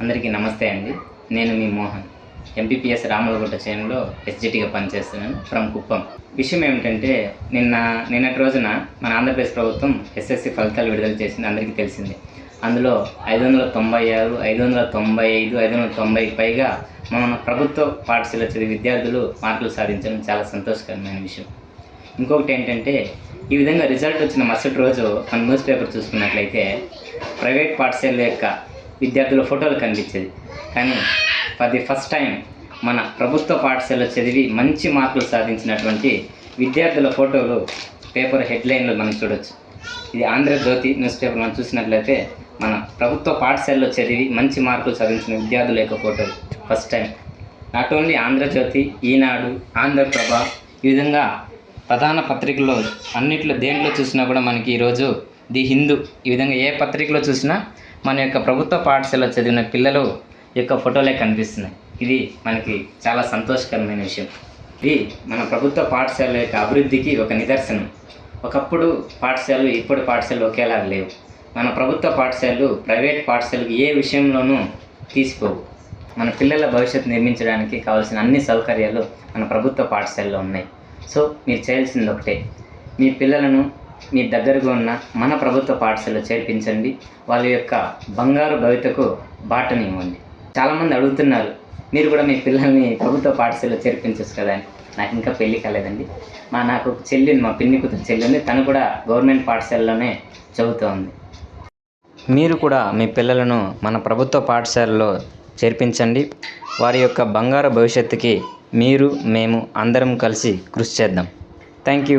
అందరికీ నమస్తే అండి. నేను మీ మోహన్. ఎంపీపీఎస్ రామలగుట్ట చేనులో ఎస్జిటిగా పనిచేస్తున్నాను ఫ్రమ్ కుప్పం. విషయం ఏమిటంటే నిన్నటి రోజున మన ఆంధ్రప్రదేశ్ ప్రభుత్వం ఎస్ఎస్సి ఫలితాలు విడుదల చేసింది, అందరికీ తెలిసిందే. అందులో 596, 595, 590 పైగా మన ప్రభుత్వ పాఠశాల చదివే విద్యార్థులు మార్కులు సాధించడం చాలా సంతోషకరమైన విషయం. ఇంకొకటి ఏంటంటే, ఈ విధంగా రిజల్ట్ వచ్చిన మరుసటి రోజు మన న్యూస్ పేపర్ చూసుకున్నట్లయితే ప్రైవేట్ పాఠశాల యొక్క విద్యార్థుల ఫోటోలు కనిపించేది. కానీ ఫర్ ది ఫస్ట్ టైం మన ప్రభుత్వ పాఠశాలలో చదివి మంచి మార్కులు సాధించినటువంటి విద్యార్థుల ఫోటోలు పేపర్ హెడ్లైన్లో మనం చూడవచ్చు. ఇది ఆంధ్రజ్యోతి న్యూస్ పేపర్ మనం చూసినట్లయితే మన ప్రభుత్వ పాఠశాలలో చదివి మంచి మార్కులు సాధించిన విద్యార్థుల యొక్క ఫోటోలు first time. Not only Andhrajyothi, Eenadu, Andhraprabha, ఈ విధంగా ప్రధాన పత్రికల్లో అన్నిట్లో దేంట్లో చూసినా కూడా మనకి ఈరోజు ది హిందూ, ఈ విధంగా ఏ పత్రికలో చూసినా మన యొక్క ప్రభుత్వ పాఠశాలలో చదివిన పిల్లలు యొక్క ఫోటోలే కనిపిస్తున్నాయి. ఇది మనకి చాలా సంతోషకరమైన విషయం. ఇది మన ప్రభుత్వ పాఠశాల యొక్క అభివృద్ధికి ఒక నిదర్శనం. ఒకప్పుడు పాఠశాలలు ఇప్పుడు పాఠశాలలు ఒకేలా లేవు. మన ప్రభుత్వ పాఠశాలలు ప్రైవేట్ పాఠశాలకు ఏ విషయంలోనూ తీసిపోవు. మన పిల్లల భవిష్యత్తు నిర్మించడానికి కావాల్సిన అన్ని సౌకర్యాలు మన ప్రభుత్వ పాఠశాలలో ఉన్నాయి. సో మీరు చేయాల్సింది ఒకటే, మీ పిల్లలను మీ దగ్గరగా ఉన్న మన ప్రభుత్వ పాఠశాలలో చేర్పించండి. వాళ్ళ యొక్క బంగారు భవితకు బాటనివ్వండి. చాలామంది అడుగుతున్నారు, మీరు కూడా మీ పిల్లల్ని ప్రభుత్వ పాఠశాలలో చేర్పించవచ్చు కదా అని. నాకు ఇంకా పెళ్ళి కాలేదండి. నాకు ఒక చెల్లి, మా పిన్ని కూతురు చెల్లి ఉంది. తను కూడా గవర్నమెంట్ పాఠశాలలోనే చదువుతూ ఉంది. మీరు కూడా మీ పిల్లలను మన ప్రభుత్వ పాఠశాలలో చేర్పించండి. వారి యొక్క బంగారు భవిష్యత్తుకి మీరు, మేము అందరం కలిసి కృషి చేద్దాం. Thank you.